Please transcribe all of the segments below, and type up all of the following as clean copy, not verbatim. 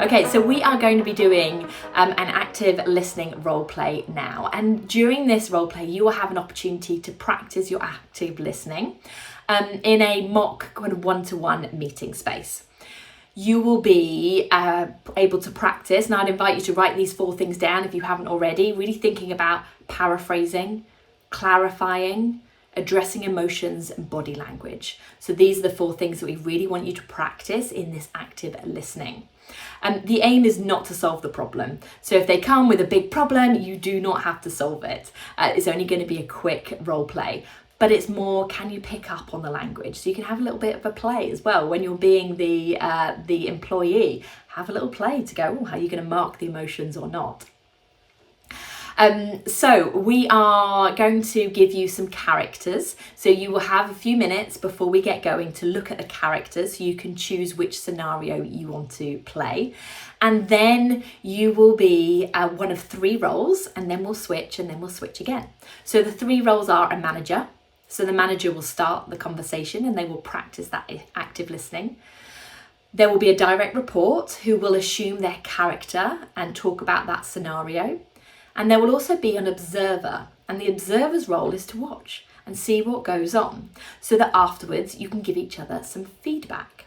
Okay, so we are going to be doing an active listening role play now. And during this role play, you will have an opportunity to practice your active listening in a mock kind of one-to-one meeting space. You will be able to practice, and I'd invite you to write these 4 things down if you haven't already, really thinking about paraphrasing, clarifying, addressing emotions and body language. So these are the 4 things that we really want you to practice in this active listening. The aim is not to solve the problem. So if they come with a big problem, you do not have to solve it. It's only going to be a quick role play. But it's more, can you pick up on the language? So you can have a little bit of a play as well. When you're being the employee, have a little play to go, how are you going to mark the emotions or not? So we are going to give you some characters. So you will have a few minutes before we get going to look at the characters so you can choose which scenario you want to play. And then you will be one of 3 roles, and then we'll switch, and then we'll switch again. So the 3 roles are a manager. So the manager will start the conversation and they will practice that active listening. There will be a direct report who will assume their character and talk about that scenario. And there will also be an observer, and the observer's role is to watch and see what goes on so that afterwards you can give each other some feedback.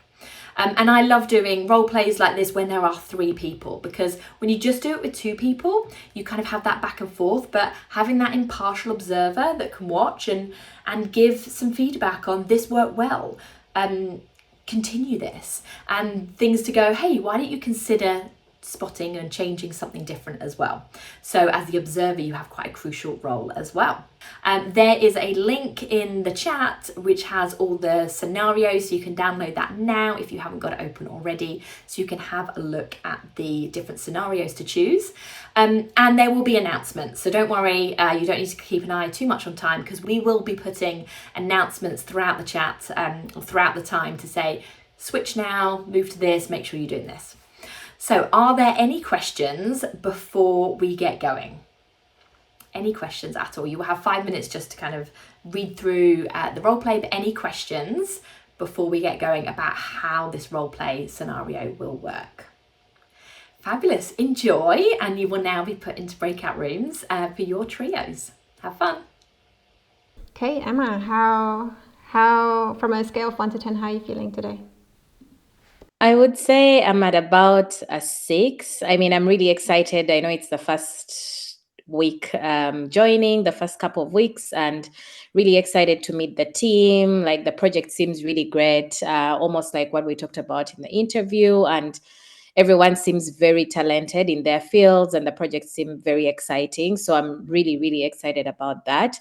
And I love doing role plays like this when there are 3 people, because when you just do it with 2 people, you kind of have that back and forth, but having that impartial observer that can watch and give some feedback on this worked well, continue this, and things to go, hey, why don't you consider spotting and changing something different as well. So as the observer, you have quite a crucial role as well. There is a link in the chat which has all the scenarios, so you can download that now if you haven't got it open already, so you can have a look at the different scenarios to choose. And there will be announcements, so don't worry, you don't need to keep an eye too much on time, because we will be putting announcements throughout the chat or throughout the time to say, switch now, move to this, make sure you're doing this. So are there any questions before we get going? Any questions at all? You will have 5 minutes just to kind of read through the role play, but any questions before we get going about how this role play scenario will work? Fabulous, enjoy, and you will now be put into breakout rooms for your trios. Have fun. Okay, Emma, how from a scale of 1 to 10, how are you feeling today? I would say I'm at about a 6. I mean, I'm really excited. I know it's the first week joining, the first couple of weeks, and really excited to meet the team. Like, the project seems really great, almost like what we talked about in the interview, and everyone seems very talented in their fields, and the project seems very exciting. So I'm really, really excited about that.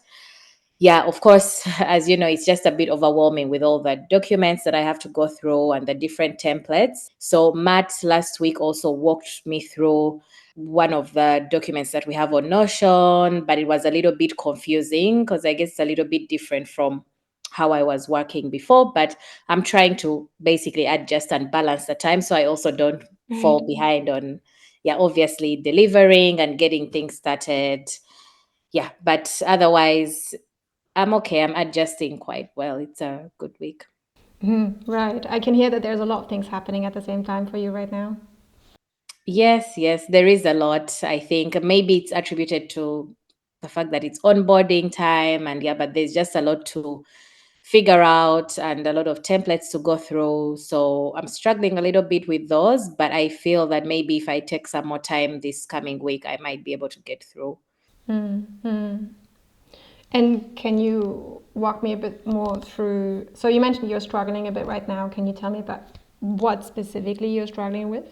Yeah, of course, as you know, it's just a bit overwhelming with all the documents that I have to go through and the different templates. So Matt last week also walked me through one of the documents that we have on Notion, but it was a little bit confusing because I guess it's a little bit different from how I was working before. But I'm trying to basically adjust and balance the time so I also don't fall behind on, obviously delivering and getting things started. Yeah, but otherwise, I'm okay. I'm adjusting quite well. It's a good week. Right. I can hear that there's a lot of things happening at the same time for you right now. Yes, there is a lot. I think maybe it's attributed to the fact that it's onboarding time, and but there's just a lot to figure out and a lot of templates to go through. So I'm struggling a little bit with those, but I feel that maybe if I take some more time this coming week, I might be able to get through. And can you walk me a bit more through? So you mentioned you're struggling a bit right now. Can you tell me about what specifically you're struggling with?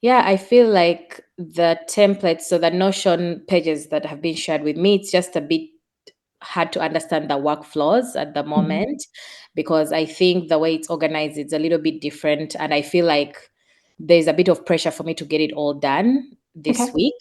Yeah, I feel like the templates, so the Notion pages that have been shared with me, it's just a bit hard to understand the workflows at the moment, because I think the way it's organized is a little bit different. And I feel like there's a bit of pressure for me to get it all done this week.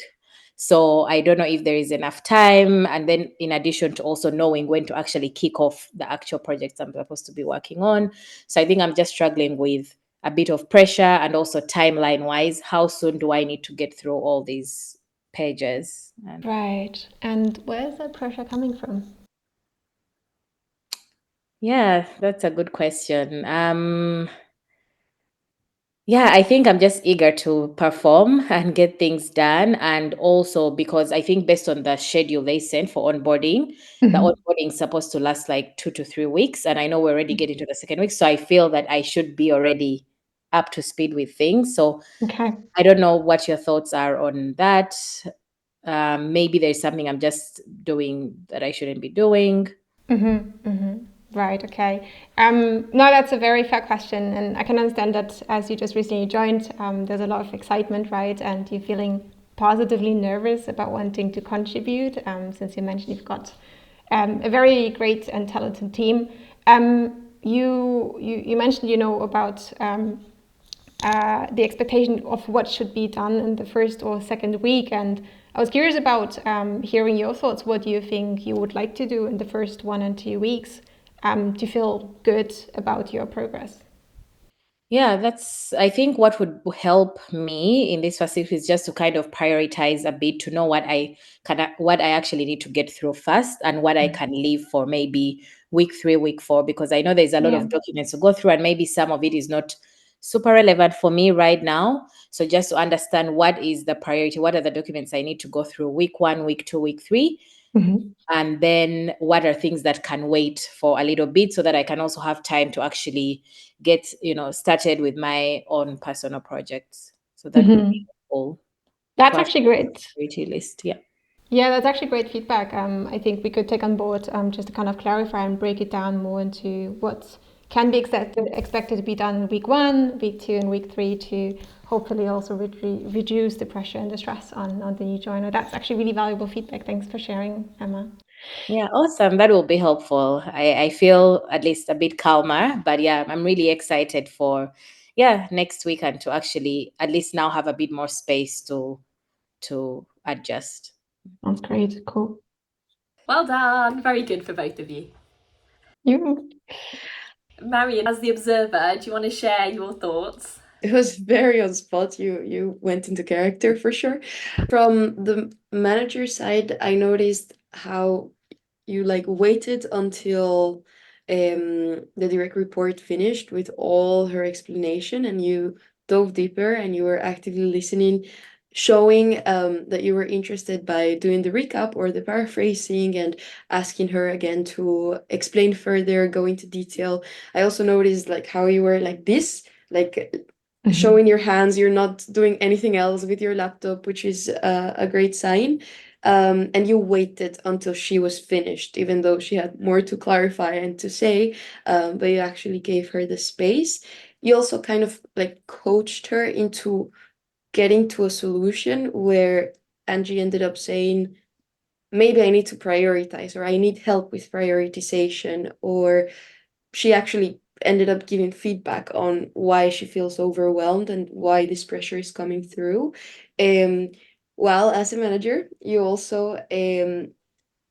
So I don't know if there is enough time. And then in addition to also knowing when to actually kick off the actual projects I'm supposed to be working on. So I think I'm just struggling with a bit of pressure, and also timeline wise, how soon do I need to get through all these pages? Right. And where is that pressure coming from? Yeah, that's a good question. Yeah, I think I'm just eager to perform and get things done. And also because I think based on the schedule they sent for onboarding, the Mhm. onboarding is supposed to last like 2 to 3 weeks. And I know we're already getting to the second week. So I feel that I should be already up to speed with things. So Okay. I don't know what your thoughts are on that. Maybe there's something I'm just doing that I shouldn't be doing. Right, okay. No, that's a very fair question. And I can understand that as you just recently joined, there's a lot of excitement, right? And you're feeling positively nervous about wanting to contribute, since you mentioned you've got a very great and talented team. You mentioned, about the expectation of what should be done in the first or second week. And I was curious about hearing your thoughts. What do you think you would like to do in the first 1 and 2 weeks to feel good about your progress? Yeah, that's, I think what would help me in this facility is just to kind of prioritize a bit to know what I actually need to get through first and what I can leave for maybe week 3, week 4, because I know there's a lot Yeah. of documents to go through and maybe some of it is not super relevant for me right now. So just to understand what is the priority, what are the documents I need to go through week 1, week 2, week 3, Mm-hmm. and then what are things that can wait for a little bit so that I can also have time to actually get started with my own personal projects. So that would be Mm-hmm. all to That's have actually a great. priority list. Yeah. Yeah, that's actually great feedback. I think we could take on board just to kind of clarify and break it down more into what can be expected to be done in week 1, week 2, and week 3 to hopefully also reduce the pressure and the stress on the new joiner. That's actually really valuable feedback. Thanks for sharing, Emma. Yeah, awesome. That will be helpful. I feel at least a bit calmer, but yeah, I'm really excited for next week and to actually at least now have a bit more space to adjust. Sounds great. Cool. Well done. Very good for both of you. You. Marion, as the observer, do you want to share your thoughts? It was very on spot. You went into character for sure. From the manager side, I noticed how you like waited until the direct report finished with all her explanation, and you dove deeper and you were actively listening, showing that you were interested by doing the recap or the paraphrasing and asking her again to explain further, go into detail. I also noticed like how you were like this, like showing your hands, you're not doing anything else with your laptop, which is a great sign. And you waited until she was finished, even though she had more to clarify and to say, but you actually gave her the space. You also kind of like coached her into getting to a solution where Angie ended up saying, maybe I need to prioritize, or I need help with prioritization, or she actually ended up giving feedback on why she feels overwhelmed and why this pressure is coming through. Um, while as a manager, you also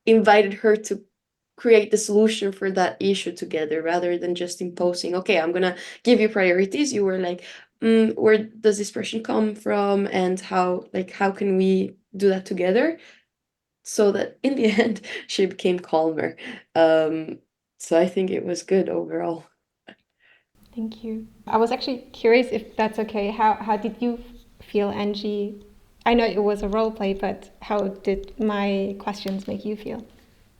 invited her to create the solution for that issue together rather than just imposing, okay, I'm gonna give you priorities. You were like, where does this pressure come from, and how can we do that together, so that in the end she became calmer. So I think it was good overall. Thank you. I was actually curious if that's okay. How did you feel, Angie? I know it was a role play, but how did my questions make you feel?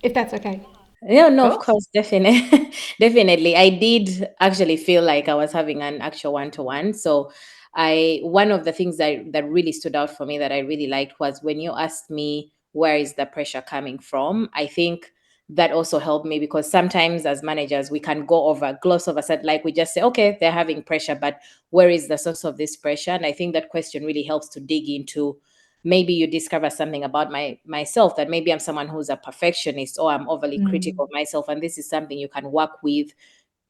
If that's okay. Yeah, no, of Cool. course, definitely. Definitely. I did actually feel like I was having an actual one-to-one. So one of the things that really stood out for me that I really liked was when you asked me where is the pressure coming from. I think that also helped me because sometimes as managers we can gloss over said, like we just say, okay, they're having pressure, but where is the source of this pressure? And I think that question really helps to dig into, maybe you discover something about myself, that maybe I'm someone who's a perfectionist or I'm overly critical of myself, and this is something you can work with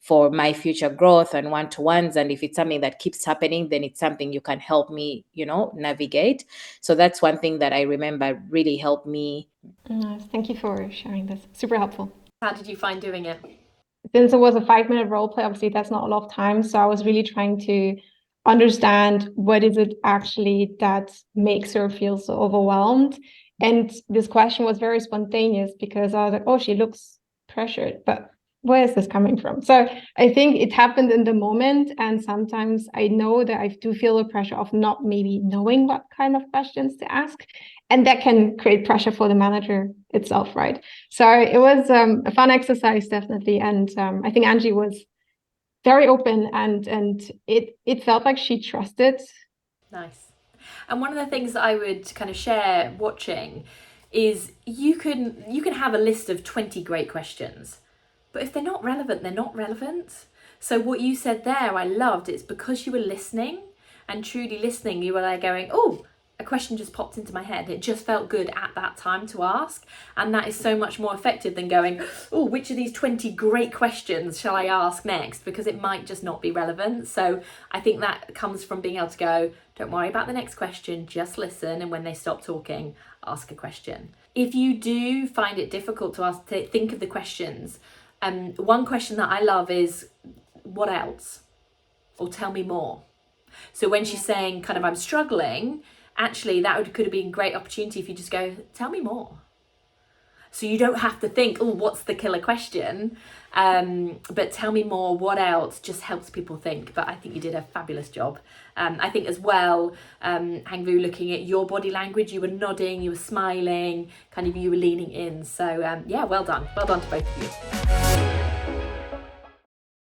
for my future growth and one-to-ones. And if it's something that keeps happening, then it's something you can help me navigate. So that's one thing that I remember really helped me. Nice. Thank you for sharing this. Super helpful. How did you find doing it? Since it was a 5-minute role play, obviously that's not a lot of time. So I was really trying to understand what is it actually that makes her feel so overwhelmed. And this question was very spontaneous because I was like, oh, she looks pressured, but where is this coming from? So I think it happened in the moment. And sometimes I know that I do feel the pressure of not maybe knowing what kind of questions to ask. And that can create pressure for the manager itself, right? So it was a fun exercise, definitely. And I think Angie was very open, and it felt like she trusted. Nice. And one of the things that I would kind of share watching is you can have a list of 20 great questions, but if they're not relevant, they're not relevant. So what you said there, I loved. It's because you were listening and truly listening. You were there going, oh, a question just popped into my head. It just felt good at that time to ask. And that is so much more effective than going, oh, which of these 20 great questions shall I ask next? Because it might just not be relevant. So I think that comes from being able to go, don't worry about the next question, just listen. And when they stop talking, ask a question. If you do find it difficult to think of the questions, one question that I love is, what else? Or tell me more. So when she's saying kind of, I'm struggling, actually could have been a great opportunity if you just go, tell me more. So you don't have to think, oh, what's the killer question? But tell me more, what else? Just helps people think. But I think you did a fabulous job. I think as well, Hangvu, looking at your body language, you were nodding, you were smiling, kind of you were leaning in. So yeah, well done. Well done to both of you.